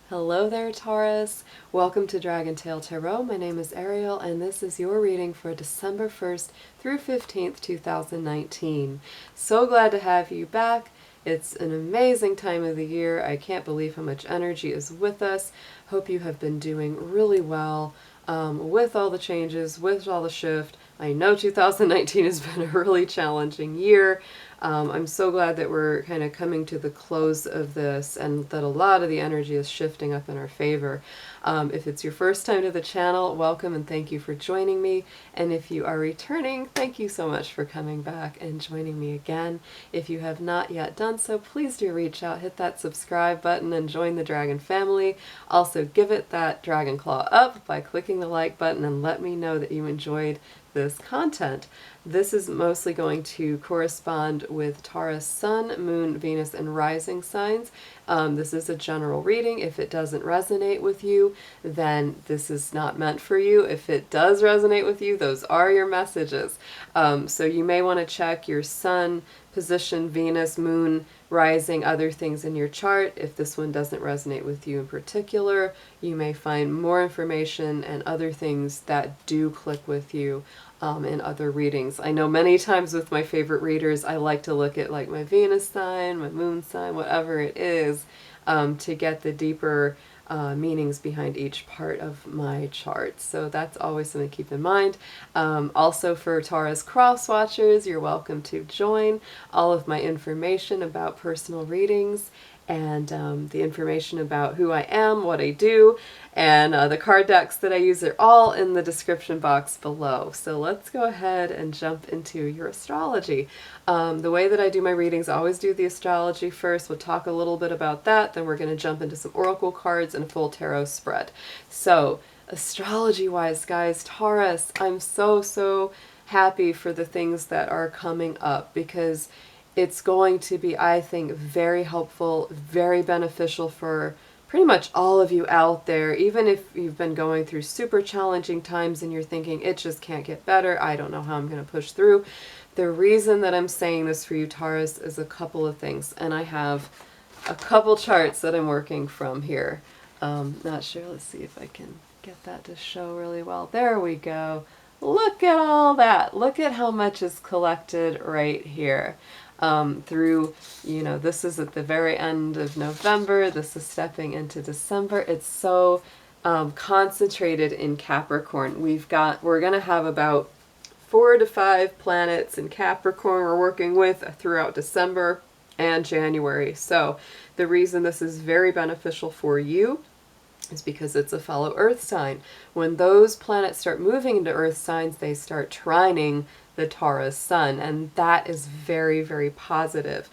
Hello there, Taurus. Welcome to DragonTaleTarot. My name is Ariel, and this is your reading for December 1st through 15th, 2019. So glad to have you back. It's an amazing time of the year. I can't believe how much energy is with us. Hope you have been doing really well with all the changes, with all the shift. I know 2019 has been a really challenging year. I'm so glad that we're kind of coming to the close of this and that a lot of the energy is shifting up in our favor. If it's your first time to the channel, welcome and thank you for joining me. And if you are returning, thank you so much for coming back and joining me again. If you have not yet done so, please do reach out, hit that subscribe button and join the Dragon family. Also give it that dragon claw up by clicking the like button and let me know that you enjoyed this content. This is mostly going to correspond with Taurus Sun, Moon, Venus, and Rising signs. This is a general reading. If it doesn't resonate with you, then this is not meant for you. If it does resonate with you, those are your messages. So you may want to check your Sun position, Venus, Moon, Rising, other things in your chart. If this one doesn't resonate with you in particular, you may find more information and other things that do click with you in other readings. I know many times with my favorite readers, I like to look at like my Venus sign, my moon sign, whatever it is, to get the deeper meanings behind each part of my chart. So that's always something to keep in mind. Also for Taurus cross watchers, you're welcome to join. All of my information about personal readings and the information about who I am, what I do, and the card decks that I use are all in the description box below. So let's go ahead and jump into your astrology. The way that I do my readings, I always do the astrology first. We'll talk a little bit about that, then we're going to jump into some oracle cards and a full tarot spread. So astrology-wise, guys, Taurus, I'm so happy for the things that are coming up because it's going to be, I think, very helpful, very beneficial for pretty much all of you out there. Even if you've been going through super challenging times and you're thinking, it just can't get better, I don't know how I'm going to push through. The reason that I'm saying this for you, Taurus, is a couple of things. And I have a couple charts that I'm working from here. Not sure, let's see if I can get that to show really well. There we go. Look at all that. Look at how much is collected right here. Through, this is at the very end of November, this is stepping into December. It's so concentrated in Capricorn. We're going to have about 4 to 5 planets in Capricorn we're working with throughout December and January. So the reason this is very beneficial for you is because it's a fellow Earth sign. When those planets start moving into Earth signs, they start trining the Taurus sun, and that is very positive.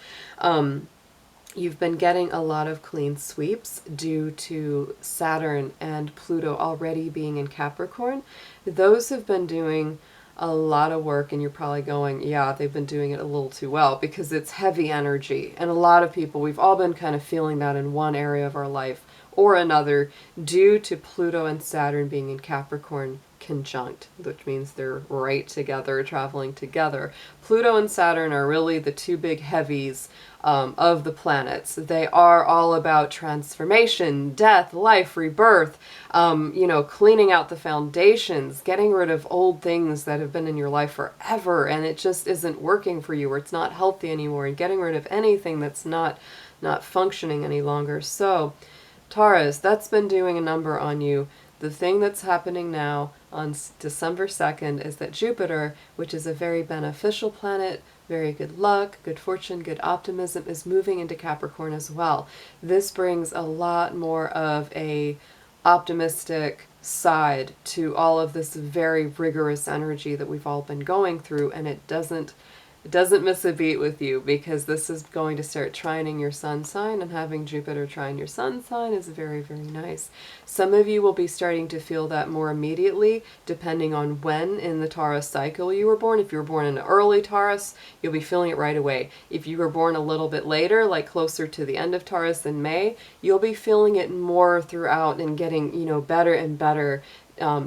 You've been getting a lot of clean sweeps due to Saturn and Pluto already being in Capricorn. Those have been doing a lot of work, and you're probably going, yeah, they've been doing it a little too well, because it's heavy energy, and a lot of people, we've all been kind of feeling that in one area of our life or another due to Pluto and Saturn being in Capricorn conjunct, which means they're right together, traveling together. Pluto and Saturn are really the two big heavies of the planets. They are all about transformation, death, life, rebirth, cleaning out the foundations, getting rid of old things that have been in your life forever and it just isn't working for you or it's not healthy anymore, and getting rid of anything that's not functioning any longer. So Taurus, that's been doing a number on you. The thing that's happening now on December 2nd is that Jupiter, which is a very beneficial planet, very good luck, good fortune, good optimism, is moving into Capricorn as well. This brings a lot more of a optimistic side to all of this very rigorous energy that we've all been going through, and it doesn't miss a beat with you, because this is going to start trining your sun sign, and having Jupiter trine your sun sign is very nice. Some of you will be starting to feel that more immediately, depending on when in the Taurus cycle you were born. If you were born in an early Taurus, you'll be feeling it right away. If you were born a little bit later, like closer to the end of Taurus in May, you'll be feeling it more throughout and getting, better and better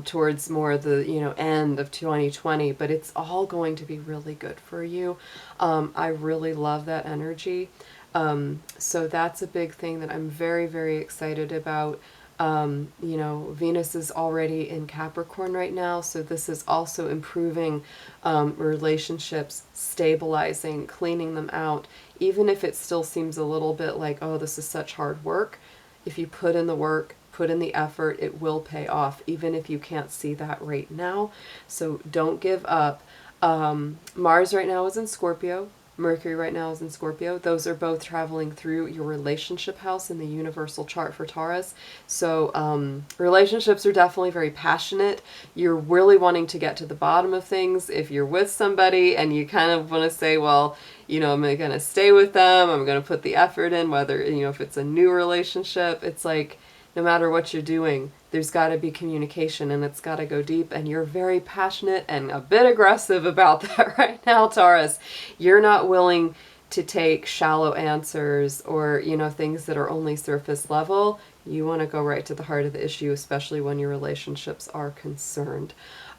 towards more the end of 2020, but it's all going to be really good for you. I really love that energy. So that's a big thing that I'm very, very excited about. You know, Venus is already in Capricorn right now, so this is also improving relationships, stabilizing, cleaning them out, even if it still seems a little bit like, oh, this is such hard work. If you put in the work, put in the effort, it will pay off, even if you can't see that right now. So don't give up. Mars right now is in Scorpio. Mercury right now is in Scorpio. Those are both traveling through your relationship house in the universal chart for Taurus. So relationships are definitely very passionate. You're really wanting to get to the bottom of things. If you're with somebody and you kind of want to say, well, you know, I'm going to stay with them, I'm going to put the effort in, whether, you know, if it's a new relationship, it's like, no matter what you're doing, there's got to be communication and it's got to go deep, and you're very passionate and a bit aggressive about that right now, Taurus. You're not willing to take shallow answers or, you know, things that are only surface level. You want to go right to the heart of the issue, especially when your relationships are concerned.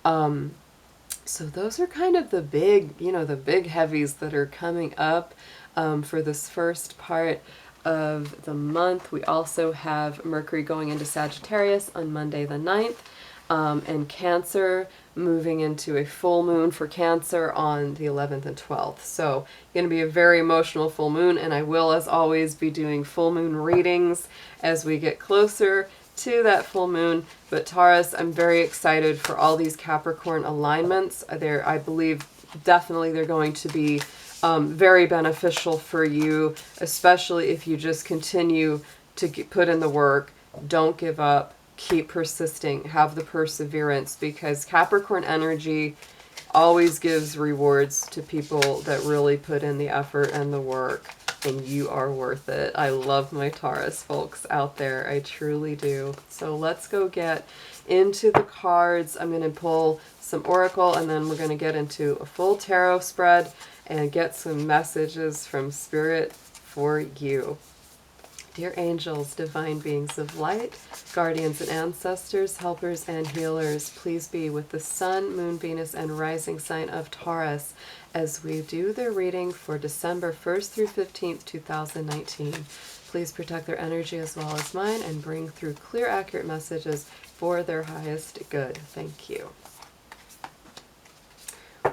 So those are kind of the big, you know, the big heavies that are coming up for this first part of the month. We also have Mercury going into Sagittarius on Monday the 9th, and Cancer moving into a full moon for Cancer on the 11th and 12th. So going to be a very emotional full moon, and I will, as always, be doing full moon readings as we get closer to that full moon. But Taurus, I'm very excited for all these Capricorn alignments. I believe definitely they're going to be very beneficial for you, especially if you just continue to put in the work, don't give up, keep persisting, have the perseverance, because Capricorn energy always gives rewards to people that really put in the effort and the work, and you are worth it. I love my Taurus folks out there. I truly do. So let's go get into the cards. I'm going to pull some Oracle, and then we're going to get into a full tarot spread and get some messages from Spirit for you. Dear angels, divine beings of light, guardians and ancestors, helpers and healers, please be with the Sun, Moon, Venus, and rising sign of Taurus as we do their reading for December 1st through 15th, 2019. Please protect their energy as well as mine and bring through clear, accurate messages for their highest good. Thank you.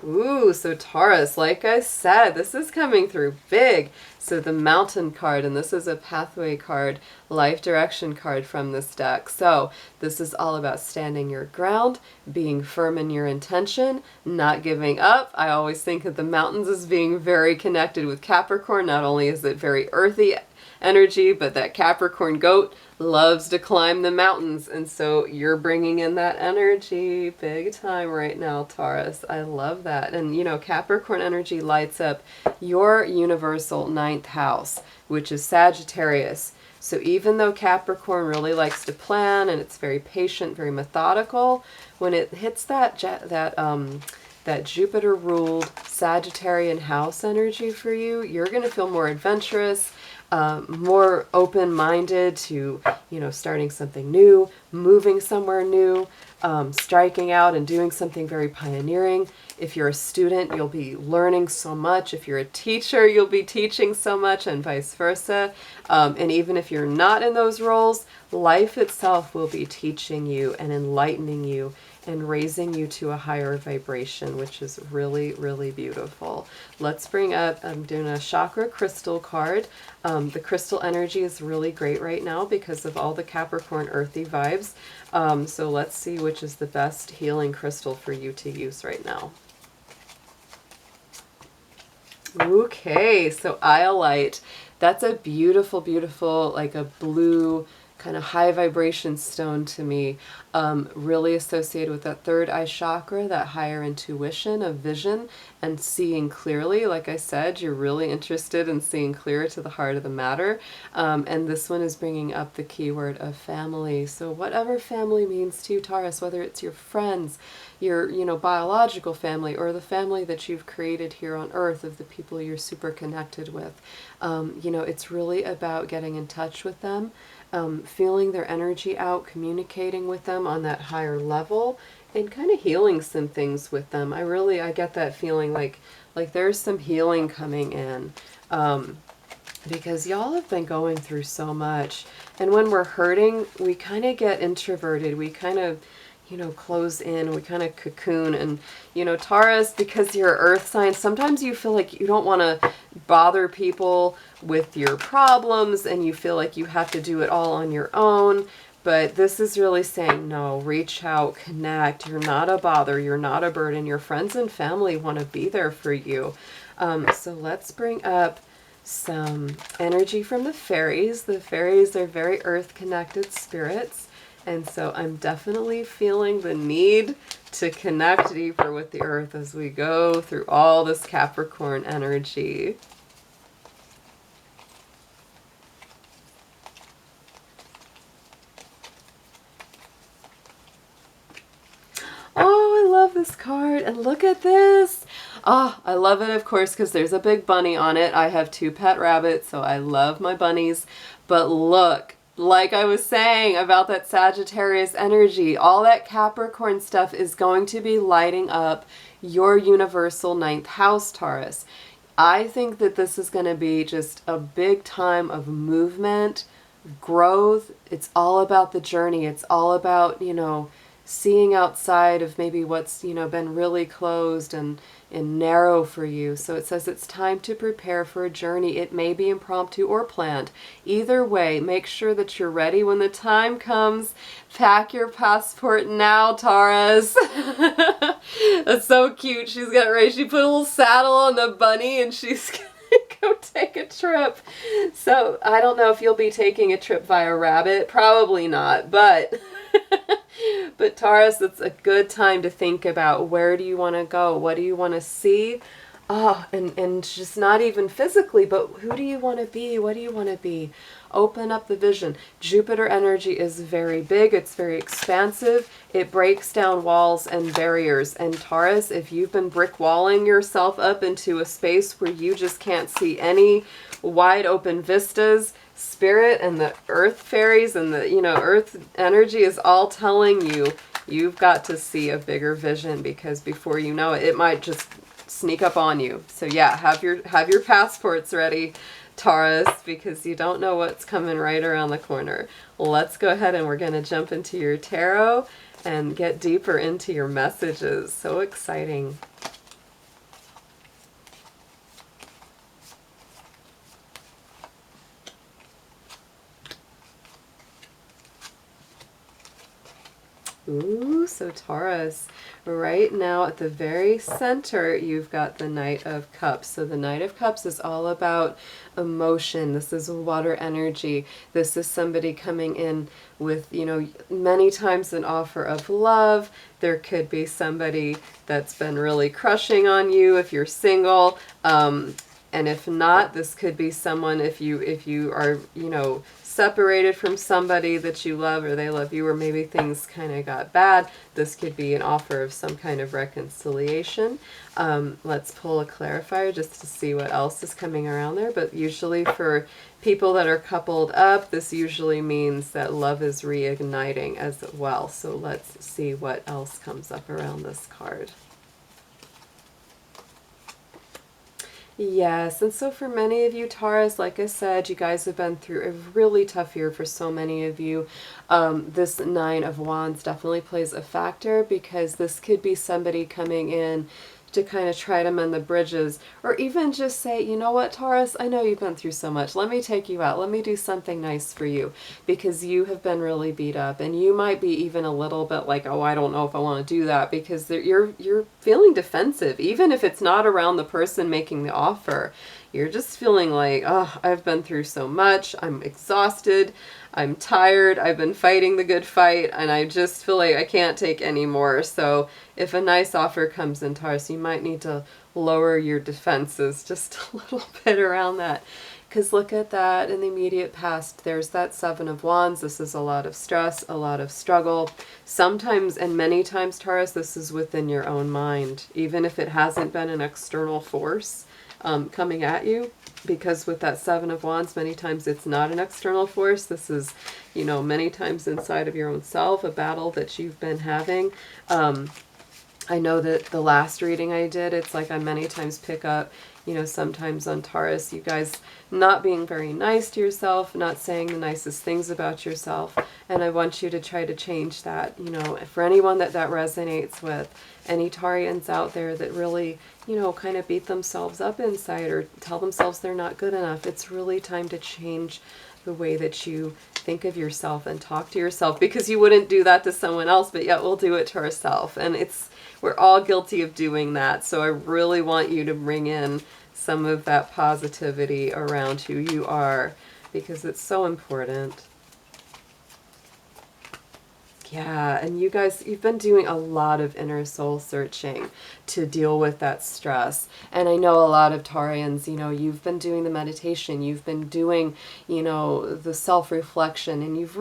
Ooh, so Taurus, like I said, this is coming through big. So the Mountain card, and this is a pathway card, life direction card from this deck. So this is all about standing your ground, being firm in your intention, not giving up. I always think of the mountains as being very connected with Capricorn. Not only is it very earthy energy, but that Capricorn goat loves to climb the mountains, and so you're bringing in that energy big time right now, Taurus. I love that. And you know, Capricorn energy lights up your universal 9th house, which is Sagittarius. So even though Capricorn really likes to plan and it's very patient, very methodical, when it hits that Jupiter ruled Sagittarian house energy for you, you're going to feel more adventurous, more open-minded to, you know, starting something new, moving somewhere new, striking out and doing something very pioneering. If you're a student, you'll be learning so much. If you're a teacher, you'll be teaching so much, and vice versa. And even if you're not in those roles, life itself will be teaching you and enlightening you and raising you to a higher vibration, which is really, really beautiful. Let's bring up, I'm doing a chakra crystal card. The crystal energy is really great right now because of all the Capricorn earthy vibes. So let's see which is the best healing crystal for you to use right now. Okay, so Iolite. That's a beautiful, beautiful, like a blue kind of high vibration stone to me, really associated with that third eye chakra, that higher intuition of vision and seeing clearly. Like I said, you're really interested in seeing clearer to the heart of the matter. And this one is bringing up the keyword of family. So whatever family means to you, Taurus, whether it's your friends, your, you know, biological family, or the family that you've created here on earth of the people you're super connected with, you know, it's really about getting in touch with them, feeling their energy out, communicating with them on that higher level, and kind of healing some things with them. I get that feeling like there's some healing coming in. because y'all have been going through so much. And when we're hurting, we kind of get introverted. We kind of, you know, close in, we kind of cocoon. And, you know, Taurus, because you're earth sign, sometimes you feel like you don't want to bother people with your problems and you feel like you have to do it all on your own. But this is really saying, no, reach out, connect. You're not a bother. You're not a burden. Your friends and family want to be there for you. So let's bring up some energy from the fairies. The fairies are very earth-connected spirits. And so I'm definitely feeling the need to connect deeper with the earth as we go through all this Capricorn energy. Oh, I love this card. And look at this. Oh, I love it, of course, because there's a big bunny on it. I have 2 pet rabbits, so I love my bunnies. But look, like I was saying about that Sagittarius energy, all that Capricorn stuff is going to be lighting up your universal 9th house, Taurus. I think that this is going to be just a big time of movement, growth. It's all about the journey. It's all about, you know, seeing outside of maybe what's, you know, been really closed and narrow for you. So it says it's time to prepare for a journey. It may be impromptu or planned. Either way, make sure that you're ready when the time comes. Pack your passport now, Taurus. That's so cute. She's got ready. She put a little saddle on the bunny and she's go take a trip. So I don't know if you'll be taking a trip via rabbit. Probably not, but but Taurus, it's a good time to think about, where do you want to go? What do you want to see? Oh, and just not even physically, but who do you want to be? What do you want to be? Open up the vision. Jupiter energy is very big. It's very expansive. It breaks down walls and barriers. And Taurus, if you've been brick walling yourself up into a space where you just can't see any wide open vistas, Spirit and the earth fairies and the, you know, earth energy is all telling you, you've got to see a bigger vision, because before you know it, it might just sneak up on you. So yeah, have your passports ready, Taurus, because you don't know what's coming right around the corner. Let's go ahead and we're going to jump into your tarot and get deeper into your messages. So exciting. Ooh, so Taurus, right now at the very center, you've got the Knight of Cups. So the Knight of Cups is all about emotion. This is water energy. This is somebody coming in with, you know, many times an offer of love. There could be somebody that's been really crushing on you if you're single. And if not, this could be someone, if you are, you know, separated from somebody that you love or they love you, or maybe things kind of got bad, this could be an offer of some kind of reconciliation. Let's pull a clarifier just to see what else is coming around there. But usually for people that are coupled up, this usually means that love is reigniting as well. So let's see what else comes up around this card. Yes, and so for many of you, Taurus, like I said, you guys have been through a really tough year for so many of you. This Nine of Wands definitely plays a factor, because this could be somebody coming in to kind of try to mend the bridges, or even just say, you know what, Taurus, I know you've been through so much. Let me take you out. Let me do something nice for you, because you have been really beat up, and you might be even a little bit like, oh, I don't know if I want to do that, because you're feeling defensive, even if it's not around the person making the offer. You're just feeling like, oh, I've been through so much. I'm exhausted. I'm tired. I've been fighting the good fight, and I just feel like I can't take any more. So if a nice offer comes in, Taurus, you might need to lower your defenses just a little bit around that. Because look at that in the immediate past. There's that Seven of Wands. This is a lot of stress, a lot of struggle. Sometimes, and many times, Taurus, this is within your own mind, even if it hasn't been an external force coming at you. Because with that Seven of Wands, many times it's not an external force. This is, you know, many times inside of your own self, a battle that you've been having. I know that the last reading I did, it's like I many times pick up, you know, sometimes on Taurus, you guys not being very nice to yourself, not saying the nicest things about yourself. And I want you to try to change that, you know, for anyone that that resonates with, any Taurians out there that really, you know, kind of beat themselves up inside or tell themselves they're not good enough. It's really time to change the way that you think of yourself and talk to yourself, because you wouldn't do that to someone else, but yet we'll do it to ourselves. And we're all guilty of doing that. So I really want you to bring in some of that positivity around who you are, because it's so important. Yeah, and you guys, you've been doing a lot of inner soul searching to deal with that stress. And I know a lot of Taurians, you know, you've been doing the meditation, you've been doing, you know, the self-reflection, and you've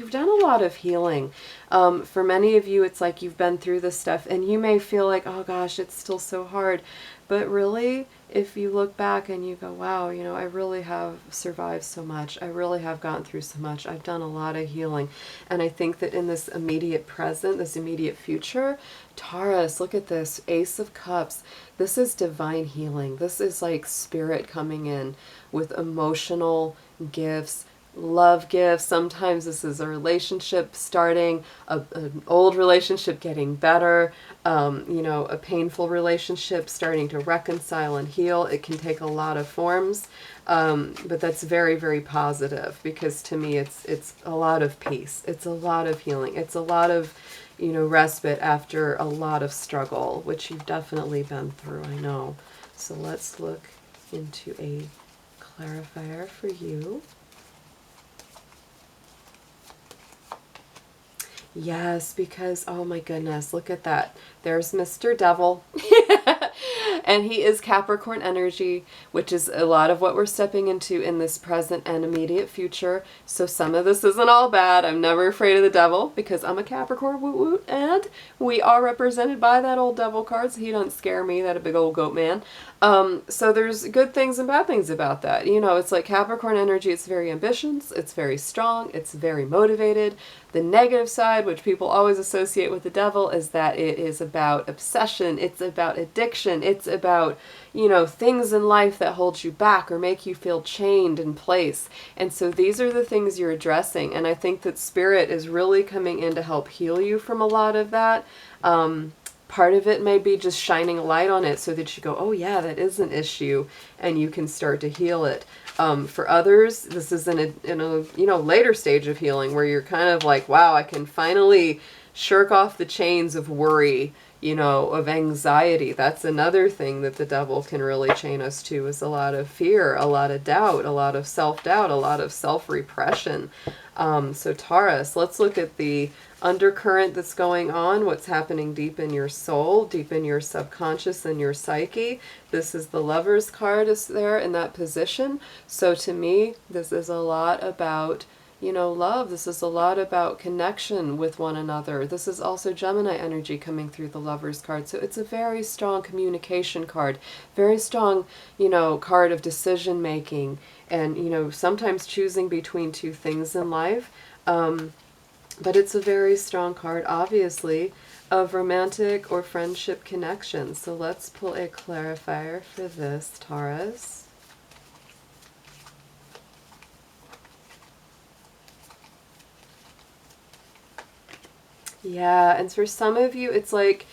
done a lot of healing. For many of you, it's like you've been through this stuff and you may feel like, oh gosh, it's still so hard. But really, if you look back and you go, wow, you know, I really have survived so much. I really have gone through so much. I've done a lot of healing. And I think that in this immediate present, this immediate future, Taurus, look at this, Ace of Cups. This is divine healing. This is like spirit coming in with emotional gifts, love gifts. Sometimes this is a relationship starting, an old relationship getting better, you know, a painful relationship starting to reconcile and heal. It can take a lot of forms, but that's very, very positive, because to me it's a lot of peace. It's a lot of healing. It's a lot of, you know, respite after a lot of struggle, which you've definitely been through, I know. So let's look into a clarifier for you. Yes, because, oh my goodness, look at that. There's Mr. Devil. And he is Capricorn energy, which is a lot of what we're stepping into in this present and immediate future. So some of this isn't all bad. I'm never afraid of the devil because I'm a Capricorn, woot woot, and we are represented by that old devil card, so he doesn't scare me, that a big old goat man. So there's good things and bad things about that. You know, it's like Capricorn energy, it's very ambitious, it's very strong, it's very motivated. The negative side, which people always associate with the devil, is that it is about obsession, it's about addiction, it's about, you know, things in life that hold you back or make you feel chained in place. And so these are the things you're addressing. And I think that Spirit is really coming in to help heal you from a lot of that. Part of it may be just shining a light on it so that you go, oh yeah, that is an issue, and you can start to heal it. For others, this is in a you know, later stage of healing where you're kind of like, wow, I can finally shirk off the chains of worry, you know, of anxiety. That's another thing that the devil can really chain us to, is a lot of fear, a lot of doubt, a lot of self-doubt, a lot of self-repression. So Taurus, let's look at the undercurrent that's going on, what's happening deep in your soul, deep in your subconscious and your psyche. This is the Lover's card is there in that position. So to me, this is a lot about, you know, love. This is a lot about connection with one another. This is also Gemini energy coming through the Lover's card. So it's a very strong communication card, very strong, you know, card of decision making, and, you know, sometimes choosing between two things in life. But it's a very strong card, obviously, of romantic or friendship connection. So let's pull a clarifier for this, Taurus. Yeah, and for some of you, it's like,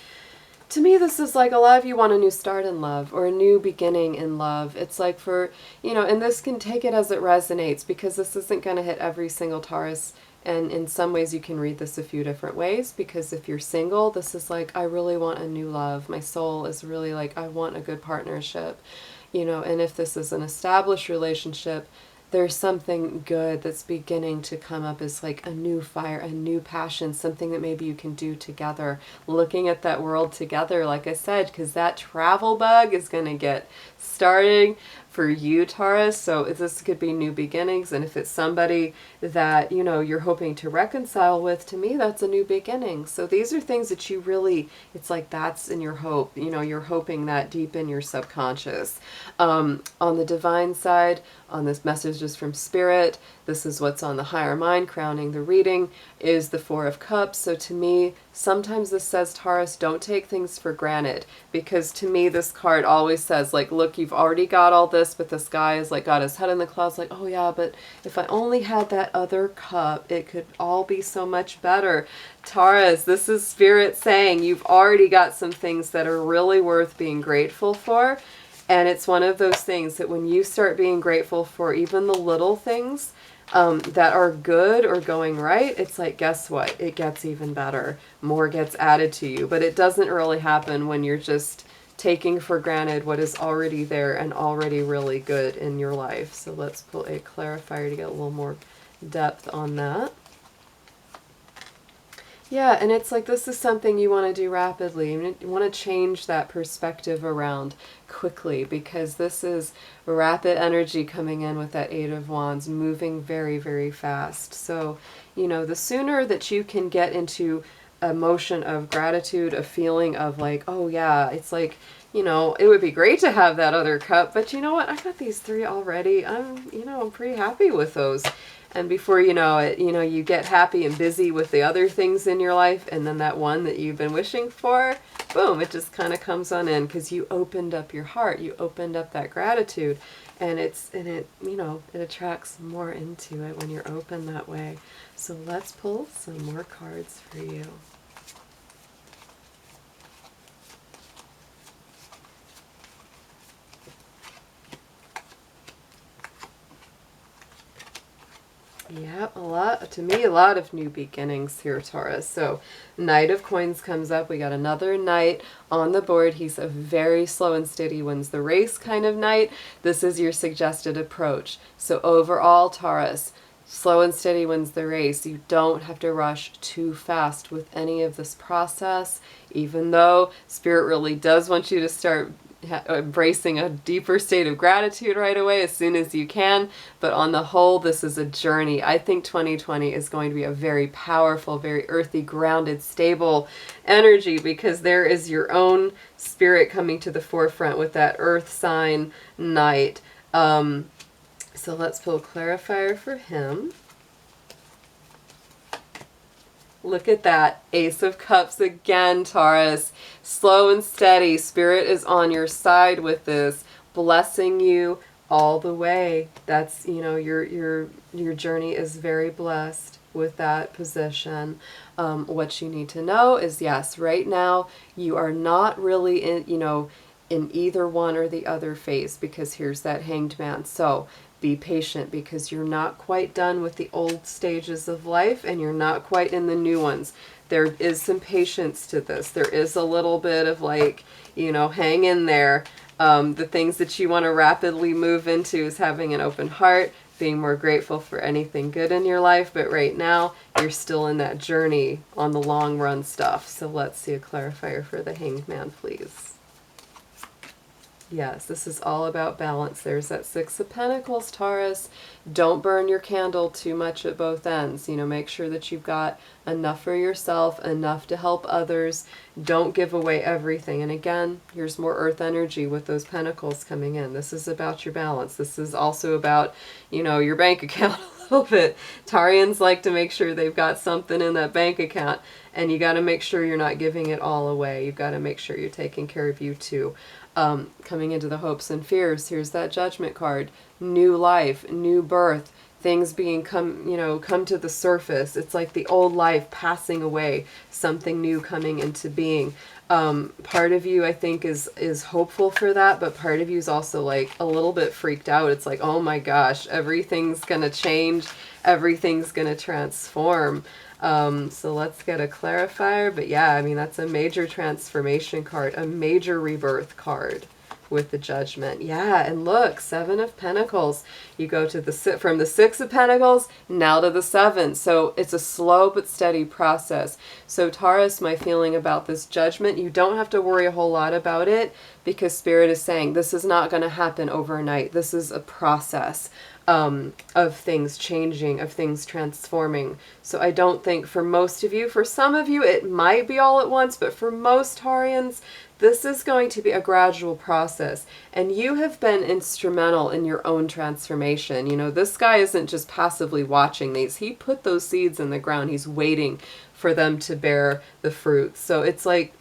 to me, this is like a lot of you want a new start in love or a new beginning in love. It's like for, you know, and this can take it as it resonates, because this isn't going to hit every single Taurus. And in some ways you can read this a few different ways, because if you're single, this is like, I really want a new love. My soul is really like, I want a good partnership, you know. And if this is an established relationship, there's something good that's beginning to come up as like a new fire, a new passion, something that maybe you can do together, looking at that world together, like I said, because that travel bug is going to get starting for you, Taurus. So this could be new beginnings. And if it's somebody that, you know, you're hoping to reconcile with, to me, that's a new beginning. So these are things that you really, it's like that's in your hope, you know, you're hoping that deep in your subconscious. On the divine side, on this messages from Spirit, This is what's on the higher mind. Crowning the reading is the Four of Cups. So to me, sometimes this says, Taurus, don't take things for granted, because to me this card always says, like, look, you've already got all this, but this guy is like got his head in the clouds, like, oh yeah, but if I only had that other cup, it could all be so much better. Taurus, this is Spirit saying you've already got some things that are really worth being grateful for. And it's one of those things that when you start being grateful for even the little things that are good or going right, it's like, guess what? It gets even better. More gets added to you. But it doesn't really happen when you're just taking for granted what is already there and already really good in your life. So let's pull a clarifier to get a little more depth on that. Yeah, and it's like this is something you want to do rapidly. You want to change that perspective around quickly, because this is rapid energy coming in with that Eight of Wands, moving very, very fast. So, you know, the sooner that you can get into a motion of gratitude, a feeling of like, oh yeah, it's like, you know, it would be great to have that other cup, but you know what? I got these three already. I'm pretty happy with those. And before you know it, you get happy and busy with the other things in your life, and then that one that you've been wishing for, boom, it just kind of comes on in because you opened up your heart, you opened up that gratitude, and it attracts more into it when you're open that way. So let's pull some more cards for you. Yeah, a lot of new beginnings here, Taurus. So Knight of Coins comes up. We got another knight on the board. He's a very slow and steady, wins the race kind of knight. This is your suggested approach. So overall, Taurus, slow and steady wins the race. You don't have to rush too fast with any of this process, even though Spirit really does want you to start embracing a deeper state of gratitude right away as soon as you can. But on the whole, this is a journey. I think 2020 is going to be a very powerful, very earthy, grounded, stable energy, because there is your own spirit coming to the forefront with that earth sign knight. So let's pull a clarifier for him. Look at that. Ace of Cups again, Taurus. Slow and steady. Spirit is on your side with this, blessing you all the way. That's, your journey is very blessed with that position. What you need to know is, yes, right now you are not really in either one or the other phase, because here's that Hanged Man. So be patient, because you're not quite done with the old stages of life and you're not quite in the new ones. There is some patience to this. There is a little bit of like, hang in there. The things that you want to rapidly move into is having an open heart, being more grateful for anything good in your life. But right now, you're still in that journey on the long run stuff. So let's see a clarifier for the Hanged Man, please. Yes, this is all about balance. There's that Six of Pentacles, Taurus. Don't burn your candle too much at both ends. Make sure that you've got enough for yourself, enough to help others. Don't give away everything. And again, here's more earth energy with those pentacles coming in. This is about your balance. This is also about, your bank account a little bit. Tarians like to make sure they've got something in that bank account, and you got to make sure you're not giving it all away. You've got to make sure you're taking care of you too. Coming into the hopes and fears, here's that Judgment card. New life, new birth, things come to the surface. It's like the old life passing away, something new coming into being. Part of you, I think, is hopeful for that, but part of you is also like a little bit freaked out. It's like, oh my gosh, everything's gonna change, everything's gonna transform. So let's get a clarifier. But yeah, that's a major transformation card, a major rebirth card with the Judgment. Yeah, and look, Seven of Pentacles. You go to from the Six of Pentacles now to the Seven. So it's a slow but steady process. So Taurus, my feeling about this Judgment, you don't have to worry a whole lot about it, because Spirit is saying this is not going to happen overnight. This is a process. of things changing, of things transforming. So I don't think for most of you, for some of you it might be all at once, but for most Taurians, this is going to be a gradual process. And you have been instrumental in your own transformation. You know, this guy isn't just passively watching these. He put those seeds in the ground. He's waiting for them to bear the fruit. So it's like,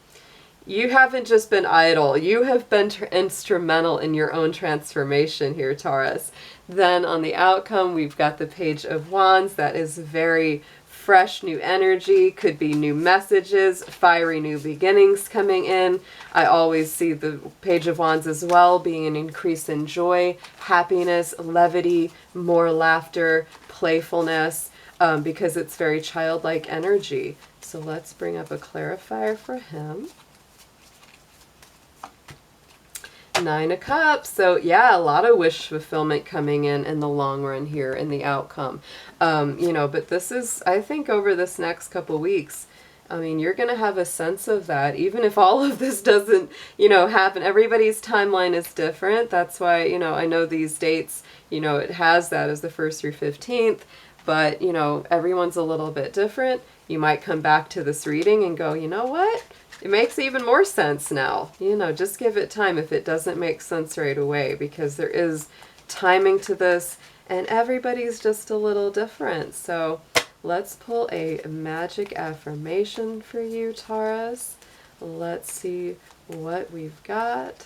you haven't just been idle. You have been instrumental in your own transformation here, Taurus. Then on the outcome, we've got the Page of Wands. That is very fresh, new energy. Could be new messages, fiery new beginnings coming in. I always see the Page of Wands as well being an increase in joy, happiness, levity, more laughter, playfulness, because it's very childlike energy. So let's bring up a clarifier for him. Nine of Cups. So yeah, a lot of wish fulfillment coming in the long run here in the outcome. You know, but this is, I think over this next couple weeks, I mean, you're going to have a sense of that, even if all of this doesn't, you know, happen. Everybody's timeline is different. That's why, you know, I know these dates, you know, it has that as the 1st through 15th, but, you know, everyone's a little bit different. You might come back to this reading and go, you know what? It makes even more sense now. You know, just give it time if it doesn't make sense right away, because there is timing to this and everybody's just a little different. So let's pull a magic affirmation for you, Taurus. Let's see what we've got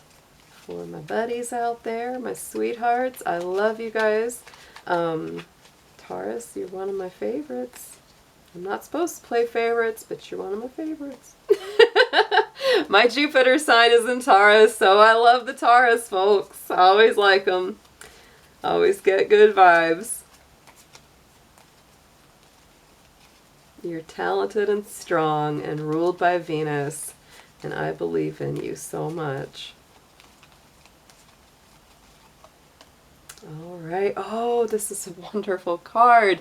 for my buddies out there, my sweethearts. I love you guys. Taurus, you're one of my favorites. I'm not supposed to play favorites, but you're one of my favorites. My Jupiter sign is in Taurus, so I love the Taurus folks. I always like them. Always get good vibes. You're talented and strong and ruled by Venus, and I believe in you so much. All right. Oh, this is a wonderful card.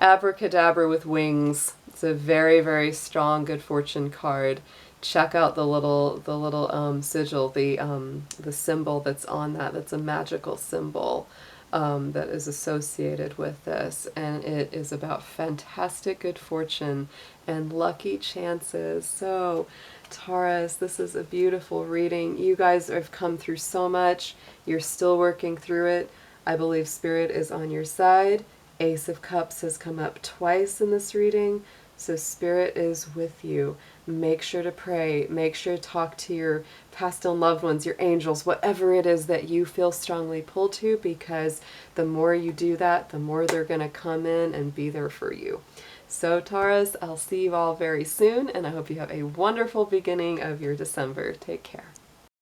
Abracadabra with wings. It's a very, very strong good fortune card. Check out the little sigil, the symbol that's on that. That's a magical symbol that is associated with this, and it is about fantastic good fortune and lucky chances. So, Taurus, this is a beautiful reading. You guys have come through so much. You're still working through it. I believe Spirit is on your side. Ace of Cups has come up twice in this reading, so Spirit is with you. Make sure to pray. Make sure to talk to your past and loved ones, your angels, whatever it is that you feel strongly pulled to, because the more you do that, the more they're going to come in and be there for you. So Taurus, I'll see you all very soon, and I hope you have a wonderful beginning of your December. Take care.